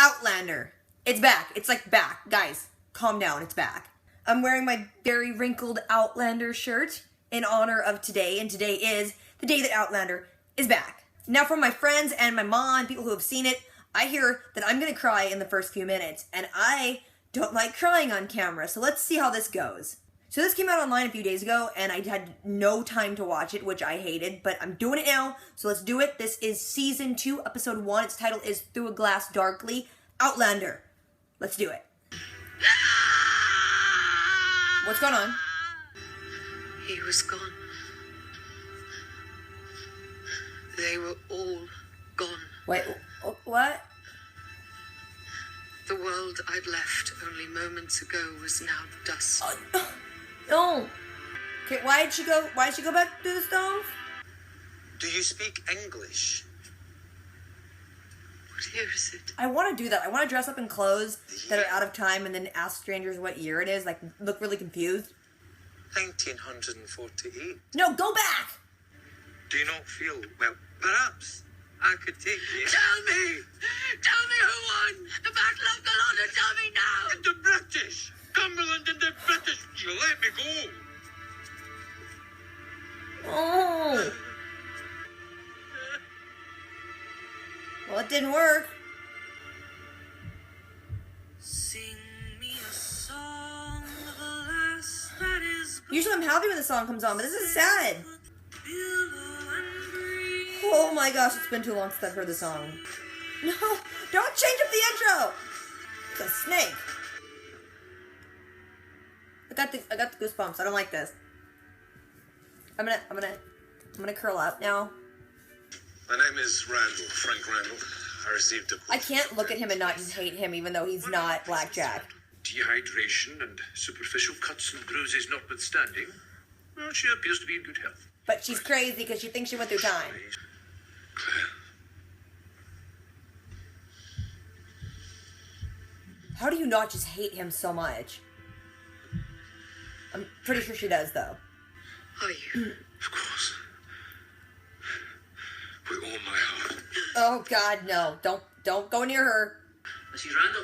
Outlander. It's back. It's like back. Guys, calm down. It's back. I'm wearing my very wrinkled Outlander shirt in honor of today, and today is the day that Outlander is back. Now, from my friends and my mom, people who have seen it, I hear that I'm going to cry in the first few minutes, and I don't like crying on camera, so let's see how this goes. So this came out online a few days ago, and I had no time to watch it, which I hated, but I'm doing it now, so let's do it. This is Season 2, Episode 1. Its title is Through a Glass Darkly, Outlander. Let's do it. What's going on? He was gone. They were all gone. Wait, what? The world I'd left only moments ago was now dust. No. Okay, why did she go back to the stove? Do you speak English? What year is it? I want to do that. I want to dress up in clothes that are out of time and then ask strangers what year it is. Like, look really confused. 1948. No, go back! Do you not feel, well, perhaps I could take you... Tell me who won the Battle of Galana. Tell me now. The British! Cumberland and the British! You let me go! Oh. Well, it didn't work. Sing me a song of a lass that is Usually I'm happy when the song comes on, but this is sad. Oh my gosh, it's been too long since I've heard the song. No, don't change up the intro! It's a snake. I got the goosebumps. I don't like this. I'm gonna curl up now. My name is Randall, Frank Randall. I received a... I can't look at him and not just hate him, even though he's not Blackjack. Dehydration and superficial cuts and bruises notwithstanding, well, she appears to be in good health. But she's crazy because she thinks she went through time. Claire. How do you not just hate him so much? I'm pretty sure she does, though. Are you? Of course. With all my heart. Oh God, no! Don't go near her. Mrs. Randall.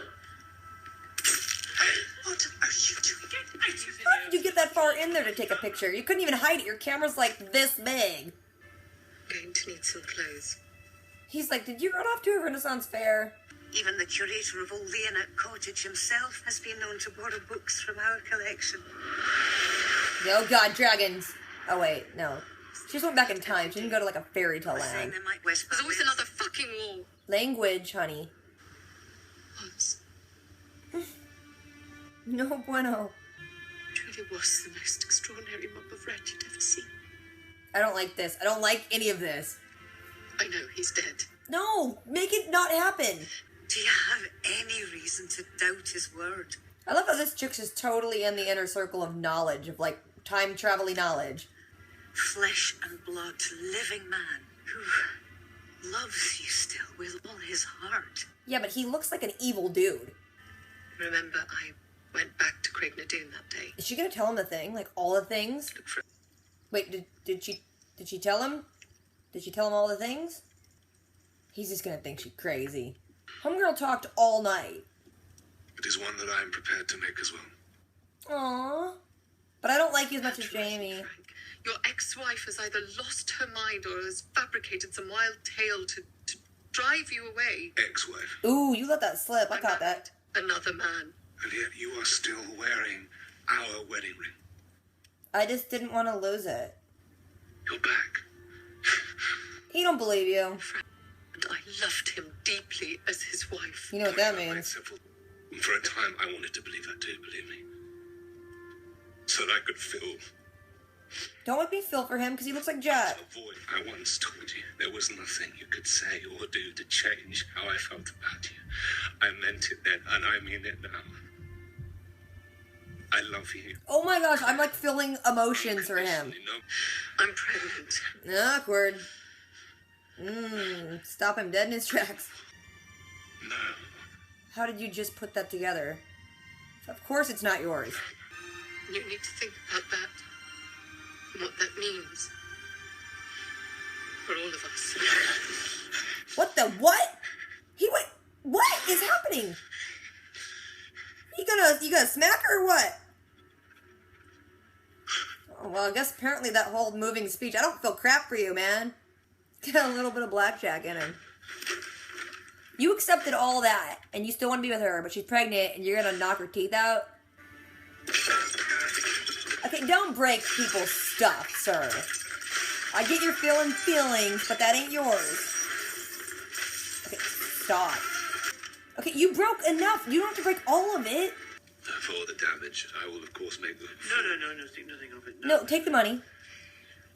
Hey, what are you doing? How did you get that far in there to take a picture? You couldn't even hide it. Your camera's like this big. Going to need some clothes. He's like, did you run off to a Renaissance fair? Even the curator of Old Leonard Cottage himself has been known to borrow books from our collection. Oh God, dragons. Oh wait, no. She just went back in time. She didn't go to like a fairy tale Saying land. they might whisper. There's always another fucking war. Language, honey. Once. No bueno. It really was the most extraordinary mob of red you'd ever seen. I don't like this. I don't like any of this. I know, he's dead. No, make it not happen. Do you have any reason to doubt his word? I love how this chick's just totally in the inner circle of knowledge, of like time travel-y knowledge. Flesh and blood, living man who loves you still with all his heart. Yeah, but he looks like an evil dude. Remember, I went back to Craig Nadoon that day. Is she gonna tell him the thing? Like all the things? Look for Wait, did she tell him? Did she tell him all the things? He's just gonna think she's crazy. Homegirl talked all night. It is one that I am prepared to make as well. Aww. But I don't like you as much as Jamie. Frank. Your ex-wife has either lost her mind or has fabricated some wild tale to drive you away. Ex-wife. Ooh, you let that slip. I caught that. Another man. And yet you are still wearing our wedding ring. I just didn't want to lose it. You're back. He don't believe you. And I loved him deeply as his wife. You know what that I means. For a time, I wanted to believe that too, believe me. So that I could feel... Don't make me feel for him because he looks like Jet. Avoid. I once told you there was nothing you could say or do to change how I felt about you. I meant it then, and I mean it now. I love you. Oh my gosh, I'm like feeling emotions for him. No. I'm pregnant. Awkward. Stop him dead in his tracks. No. How did you just put that together? Of course it's not yours. You need to think about that. And what that means. For all of us. What the what? He went... What is happening? doing? You gonna smack her or what? Oh, well, I guess apparently that whole moving speech, I don't feel crap for you, man. Got a little bit of blackjack in him. You accepted all that, and you still want to be with her, but she's pregnant, and you're gonna knock her teeth out? Okay, don't break people's stuff, sir. I get you're feeling feelings, but that ain't yours. Okay, stop. Okay, you broke enough. You don't have to break all of it. For the damage, I will of course make the... No, nothing of it. No, take the money.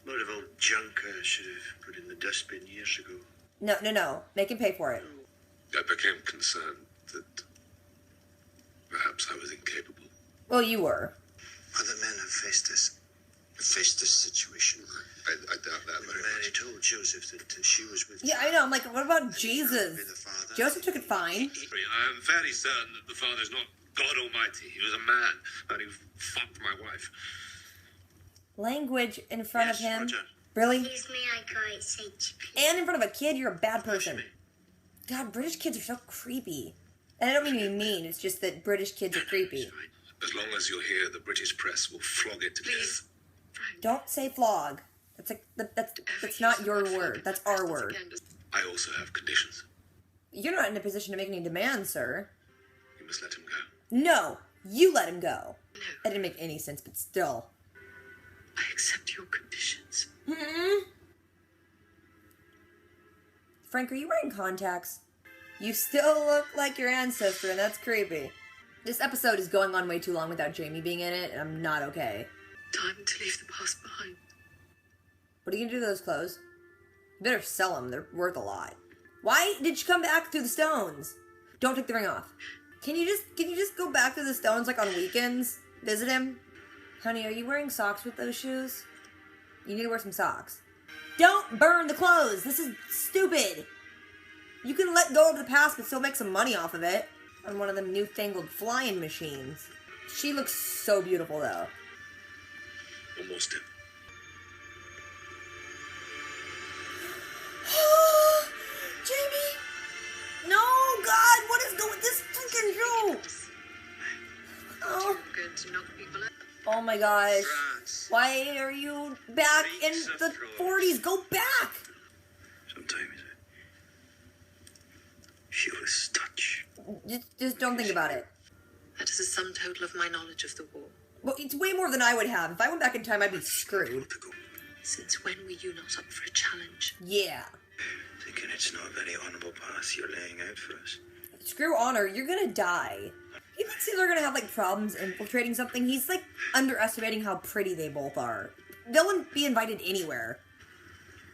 A lot of old junk I should have put in the dustbin years ago. No. Make him pay for it. I became concerned that perhaps I was incapable. Well, you were. Other men have faced this situation. I doubt that very Mary much. told Joseph that she was with. Yeah, I know. I'm like, what about Jesus? Be the father. Joseph took it fine. I am fairly certain that the father is not God Almighty. He was a man, and he fucked my wife. Language in front Yes, of him. Roger. Really? Excuse me, I can't say chicken. And in front of a kid, you're a bad person. God, British kids are so creepy. And I don't mean to be mean, it's just that British kids are creepy. As long as you're here, the British press will flog it to death. Don't say flog. That's not your word. That's our word. I also have conditions. You're not in a position to make any demands, sir. You must let him go. No, you let him go. That didn't make any sense, but still. I accept your conditions. Frank, are you wearing contacts? You still look like your ancestor, and that's creepy. This episode is going on way too long without Jamie being in it, and I'm not okay. Time to leave the past behind. What are you gonna do with those clothes? You better sell them, they're worth a lot. Why did she come back through the stones? Don't take the ring off. Can you just go back to the stones like on weekends? Visit him? Honey, are you wearing socks with those shoes? You need to wear some socks. Don't burn the clothes! This is stupid! You can let go of the past but still make some money off of it. On one of them newfangled flying machines. She looks so beautiful though. Almost in. Jamie! No, God, what is going this freaking show? Oh. You're going to knock people out. Oh my gosh. France. Why are you back in the 40s? Go back! Sometimes she was touch. Just don't think about it. That is a sum total of my knowledge of the war. Well, it's way more than I would have. If I went back in time, I'd be screwed. Since when were you not up for a challenge? Yeah. Thinking it's not a very honourable path you're laying out for us. Screw honor, you're gonna die. He thinks they're gonna have, like, problems infiltrating something. He's, like, underestimating how pretty they both are. They'll wouldn't be invited anywhere.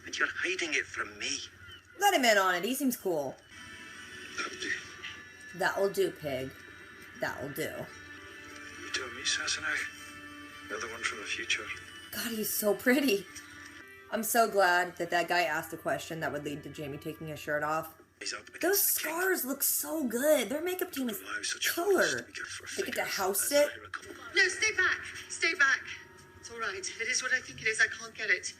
And you're hiding it from me. Let him in on it. He seems cool. That'll do. That will do, pig. That will do. You told me, Sassenach. You're the one from the future. God, he's so pretty. I'm so glad that guy asked a question that would lead to Jamie taking his shirt off. He's up against Those the king. scars look so good. Their makeup team is Why such killer. fools to be good for They get to figures, house as sit. I recall. No, stay back. Stay back. It's all right. It is what I think it is. I can't get it.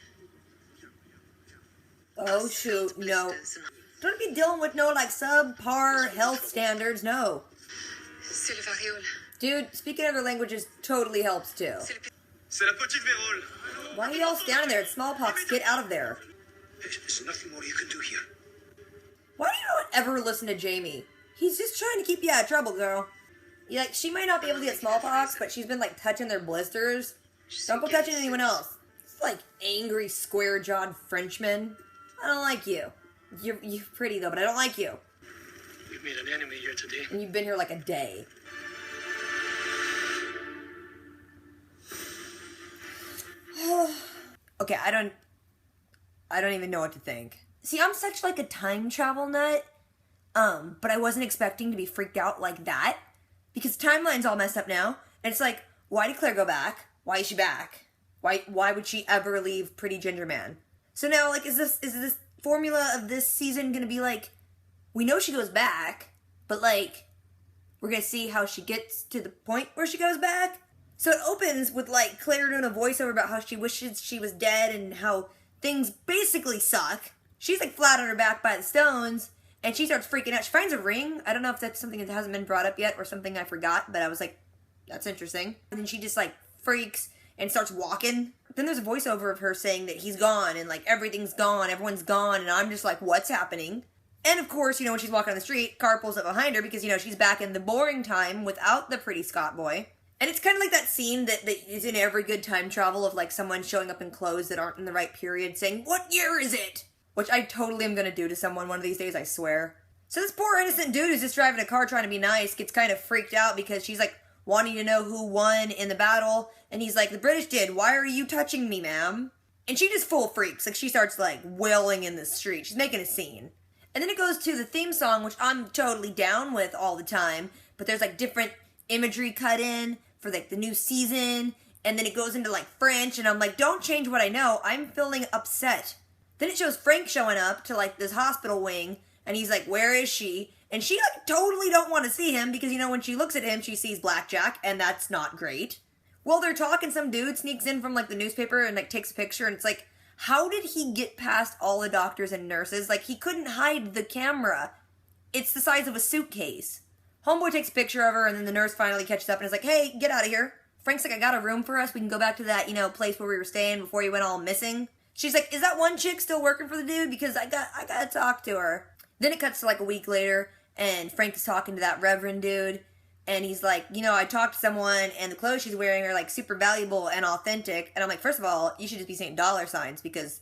Oh shoot, no. Blisters and- Don't be dealing with no like subpar health standards, no. C'est le variole. Dude, speaking other languages totally helps too. C'est la petite vérole. Why are you all standing there? It's smallpox. Get out of there. There's nothing more you can do here. Why do you not ever listen to Jamie? He's just trying to keep you out of trouble, girl. You like, she might not be able to get smallpox, but she's been like touching their blisters. Don't go touching anyone else. It's like angry, square-jawed Frenchman. I don't like you. You're pretty though, but I don't like you. We've made an enemy here today. And you've been here like a day. Okay, I don't even know what to think. See, I'm such like a time travel nut, but I wasn't expecting to be freaked out like that because timeline's all messed up now. And it's like, why did Claire go back? Why is she back? Why would she ever leave Pretty Ginger Man? So now, like, is this formula of this season gonna be like, we know she goes back, but like, we're gonna see how she gets to the point where she goes back? So it opens with like Claire doing a voiceover about how she wishes she was dead and how things basically suck. She's like flat on her back by the stones, And she starts freaking out. She finds a ring. I don't know if that's something that hasn't been brought up yet or something I forgot, but I was like, that's interesting. And then she just like freaks and starts walking. Then there's a voiceover of her saying that he's gone and like everything's gone, everyone's gone, and I'm just like, what's happening? And of course, when she's walking on the street, car pulls up behind her because, she's back in the boring time without the pretty Scott boy. And it's kind of like that scene that is in every good time travel of like someone showing up in clothes that aren't in the right period saying, what year is it? Which I totally am going to do to someone one of these days, I swear. So this poor innocent dude who's just driving a car trying to be nice gets kind of freaked out because she's like wanting to know who won in the battle. And he's like, the British did. Why are you touching me, ma'am? And she just full freaks. Like she starts like wailing in the street. She's making a scene. And then it goes to the theme song, which I'm totally down with all the time. But there's like different imagery cut in for like the new season. And then it goes into like French. And I'm like, don't change what I know. I'm feeling upset. Then it shows Frank showing up to like this hospital wing. And he's like, where is she? And she like totally don't want to see him because, when she looks at him, she sees Blackjack. And that's not great. While they're talking, some dude sneaks in from like the newspaper and like takes a picture. And it's like, how did he get past all the doctors and nurses? Like, he couldn't hide the camera. It's the size of a suitcase. Homeboy takes a picture of her, and then the nurse finally catches up and is like, hey, get out of here. Frank's like, I got a room for us. We can go back to that, place where we were staying before you went all missing. She's like, is that one chick still working for the dude? Because I gotta talk to her. Then it cuts to like a week later, and Frank is talking to that Reverend dude. And he's like, I talked to someone and the clothes she's wearing are like super valuable and authentic. And I'm like, first of all, you should just be saying dollar signs because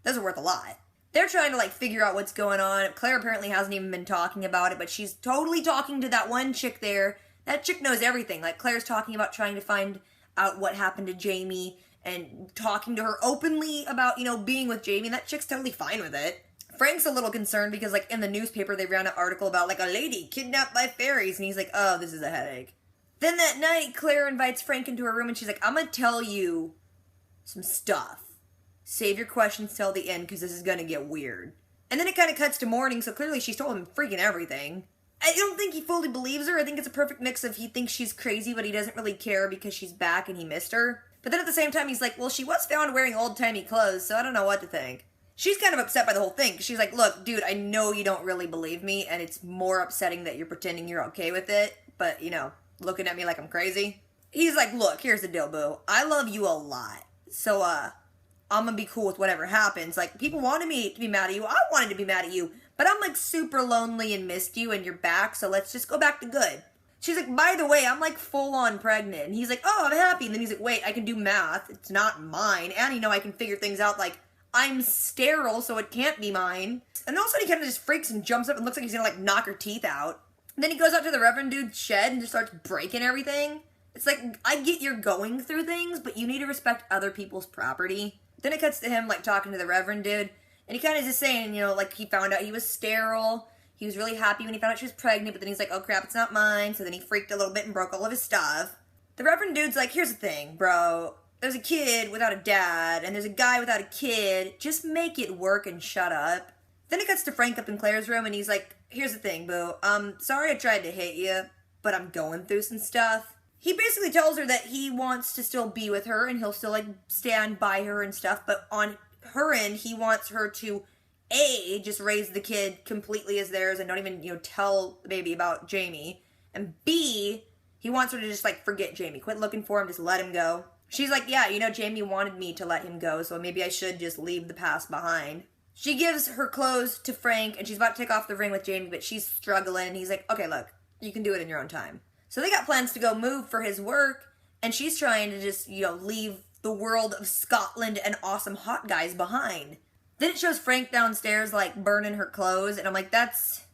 those are worth a lot. They're trying to like figure out what's going on. Claire apparently hasn't even been talking about it, but she's totally talking to that one chick there. That chick knows everything. Like Claire's talking about trying to find out what happened to Jamie and talking to her openly about, being with Jamie. That chick's totally fine with it. Frank's a little concerned because, like, in the newspaper, they ran an article about, like, a lady kidnapped by fairies, and he's like, oh, this is a headache. Then that night, Claire invites Frank into her room, and she's like, I'm gonna tell you some stuff. Save your questions till the end, because this is gonna get weird. And then it kind of cuts to morning, so clearly she's told him freaking everything. I don't think he fully believes her. I think it's a perfect mix of he thinks she's crazy, but he doesn't really care because she's back and he missed her. But then at the same time, he's like, well, she was found wearing old-timey clothes, so I don't know what to think. She's kind of upset by the whole thing. She's like, look, dude, I know you don't really believe me, and it's more upsetting that you're pretending you're okay with it, but, looking at me like I'm crazy. He's like, look, here's the deal, boo. I love you a lot, so, I'm gonna be cool with whatever happens. Like, people wanted me to be mad at you. I wanted to be mad at you, but I'm, like, super lonely and missed you, and you're back, so let's just go back to good. She's like, by the way, I'm, like, full-on pregnant. And he's like, oh, I'm happy. And then he's like, wait, I can do math. It's not mine. And, I can figure things out, like, I'm sterile, so it can't be mine. And then all of a sudden he kind of just freaks and jumps up and looks like he's gonna, like, knock her teeth out. And then he goes out to the Reverend dude's shed and just starts breaking everything. It's like, I get you're going through things, but you need to respect other people's property. Then it cuts to him, like, talking to the Reverend dude. And he kind of just saying, like, he found out he was sterile. He was really happy when he found out she was pregnant, but then he's like, oh crap, it's not mine. So then he freaked a little bit and broke all of his stuff. The Reverend dude's like, here's the thing, bro. There's a kid without a dad, and there's a guy without a kid. Just make it work and shut up. Then it cuts to Frank up in Claire's room, and he's like, here's the thing, boo. Sorry I tried to hit you, but I'm going through some stuff. He basically tells her that he wants to still be with her, and he'll still, like, stand by her and stuff, but on her end, he wants her to, A, just raise the kid completely as theirs and don't even, tell the baby about Jamie, and B, he wants her to just, like, forget Jamie. Quit looking for him, just let him go. She's like, yeah, Jamie wanted me to let him go, so maybe I should just leave the past behind. She gives her clothes to Frank, and she's about to take off the ring with Jamie, but she's struggling, and he's like, okay, look, you can do it in your own time. So they got plans to go move for his work, and she's trying to just, leave the world of Scotland and awesome hot guys behind. Then it shows Frank downstairs, like, burning her clothes, and I'm like, that's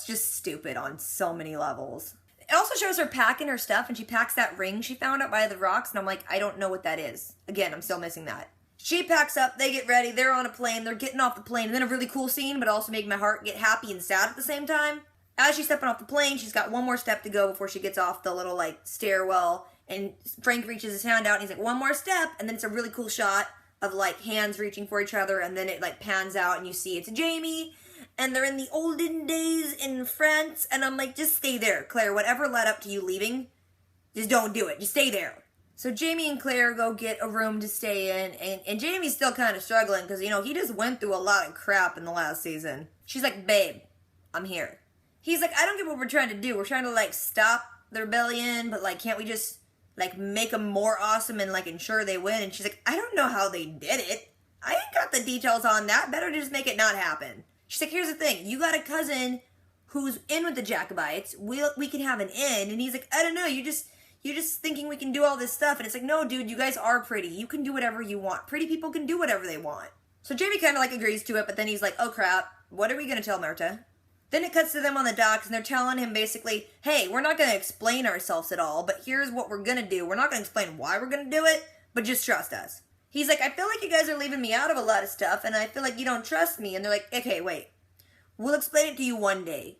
just stupid on so many levels. It also shows her packing her stuff, and she packs that ring she found out by the rocks, and I'm like, I don't know what that is. Again, I'm still missing that. She packs up, they get ready, they're on a plane, they're getting off the plane, and then a really cool scene, but also making my heart get happy and sad at the same time. As she's stepping off the plane, she's got one more step to go before she gets off the little, like, stairwell, and Frank reaches his hand out, and he's like, one more step, and then it's a really cool shot of, like, hands reaching for each other, and then it, like, pans out, and you see it's Jamie, and they're in the olden days in France, and I'm like, just stay there, Claire. Whatever led up to you leaving, just don't do it. Just stay there. So Jamie and Claire go get a room to stay in, and Jamie's still kind of struggling because, he just went through a lot of crap in the last season. She's like, babe, I'm here. He's like, I don't get what we're trying to do. We're trying to, stop the rebellion, but, can't we just, make them more awesome and, ensure they win? And she's like, I don't know how they did it. I ain't got the details on that. Better just make it not happen. She's like, here's the thing. You got a cousin who's in with the Jacobites. We can have an in. And he's like, I don't know. You're just thinking we can do all this stuff. And it's like, no, dude, you guys are pretty. You can do whatever you want. Pretty people can do whatever they want. So Jamie kind of agrees to it, but then he's like, oh crap, what are we going to tell Myrta? Then it cuts to them on the docks, and they're telling him basically, hey, we're not going to explain ourselves at all, but here's what we're going to do. We're not going to explain why we're going to do it, but just trust us. He's like, I feel like you guys are leaving me out of a lot of stuff, and I feel like you don't trust me. And they're like, okay, wait. We'll explain it to you one day.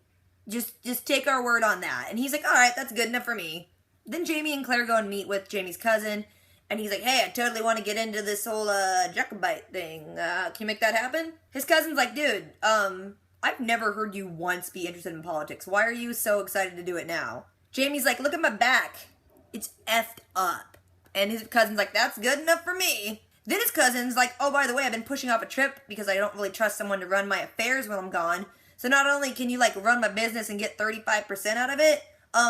Just take our word on that. And he's like, all right, that's good enough for me. Then Jamie and Claire go and meet with Jamie's cousin, and he's like, hey, I totally want to get into this whole Jacobite thing. Can you make that happen? His cousin's like, dude, I've never heard you once be interested in politics. Why are you so excited to do it now? Jamie's like, look at my back. It's effed up. And his cousin's like, that's good enough for me. Then his cousin's like, oh, by the way, I've been pushing off a trip because I don't really trust someone to run my affairs when I'm gone. So not only can you, run my business and get 35% out of it,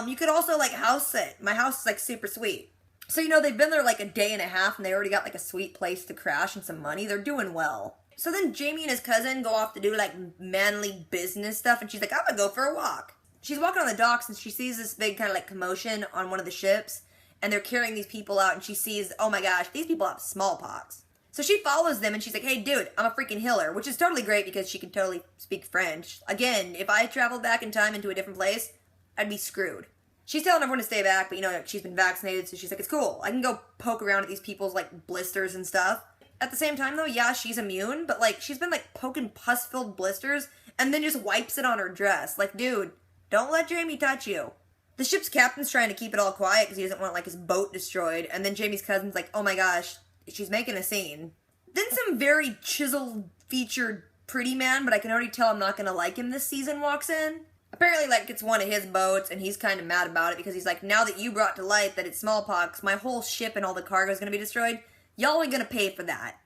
you could also, house sit. My house is, super sweet. So, they've been there, a day and a half, and they already got, a sweet place to crash and some money. They're doing well. So then Jamie and his cousin go off to do, manly business stuff, and she's like, I'm gonna go for a walk. She's walking on the docks, and she sees this big kind of, commotion on one of the ships, and they're carrying these people out, and she sees, oh my gosh, these people have smallpox. So she follows them, and she's like, hey, dude, I'm a freaking healer, which is totally great because she can totally speak French. Again, if I traveled back in time into a different place, I'd be screwed. She's telling everyone to stay back, but, she's been vaccinated, so she's like, it's cool. I can go poke around at these people's, blisters and stuff. At the same time, though, yeah, she's immune, but, she's been, poking pus-filled blisters and then just wipes it on her dress. Dude, don't let Jamie touch you. The ship's captain's trying to keep it all quiet because he doesn't want, his boat destroyed. And then Jamie's cousin's like, oh my gosh, she's making a scene. Then some very chiseled, featured, pretty man, but I can already tell I'm not going to like him this season, walks in. Apparently, it's one of his boats, and he's kind of mad about it because he's like, now that you brought to light that it's smallpox, my whole ship and all the cargo is going to be destroyed. Y'all are going to pay for that.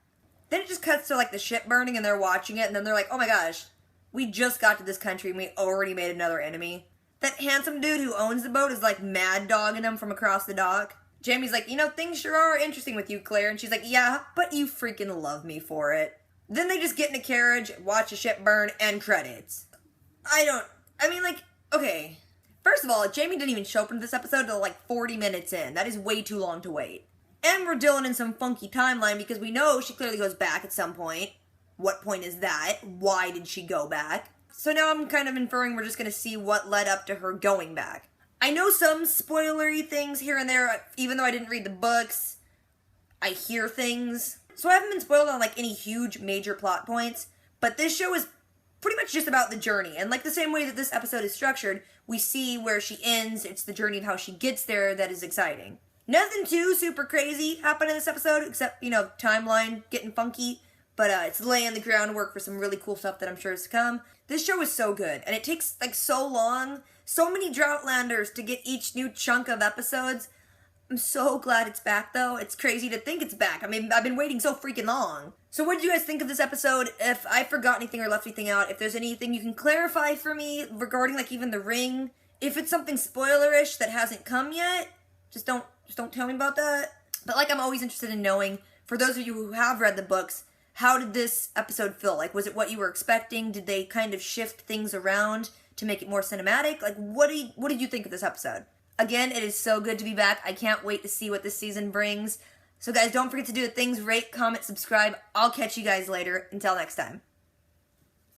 Then it just cuts to, the ship burning, and they're watching it, and then they're like, oh my gosh, we just got to this country, and we already made another enemy. That handsome dude who owns the boat is, mad dogging him from across the dock. Jamie's like, things sure are interesting with you, Claire. And she's like, yeah, but you freaking love me for it. Then they just get in a carriage, watch a ship burn, and credits. Okay. First of all, Jamie didn't even show up in this episode until 40 minutes in. That is way too long to wait. And we're dealing in some funky timeline because we know she clearly goes back at some point. What point is that? Why did she go back? So now I'm kind of inferring we're just going to see what led up to her going back. I know some spoilery things here and there, even though I didn't read the books. I hear things. So I haven't been spoiled on any huge major plot points, but this show is pretty much just about the journey. And the same way that this episode is structured, we see where she ends. It's the journey of how she gets there that is exciting. Nothing too super crazy happened in this episode, except, timeline getting funky. But it's laying the groundwork for some really cool stuff that I'm sure is to come. This show is so good, and it takes, so long, so many Droughtlanders to get each new chunk of episodes. I'm so glad it's back, though. It's crazy to think it's back. I've been waiting so freaking long. So what did you guys think of this episode? If I forgot anything or left anything out, if there's anything you can clarify for me regarding, even the ring, if it's something spoilerish that hasn't come yet, just don't tell me about that. But, I'm always interested in knowing, for those of you who have read the books, how did this episode feel? Was it what you were expecting? Did they kind of shift things around to make it more cinematic? What did you think of this episode? Again, it is so good to be back. I can't wait to see what this season brings. So guys, don't forget to do the things, rate, comment, subscribe. I'll catch you guys later. Until next time.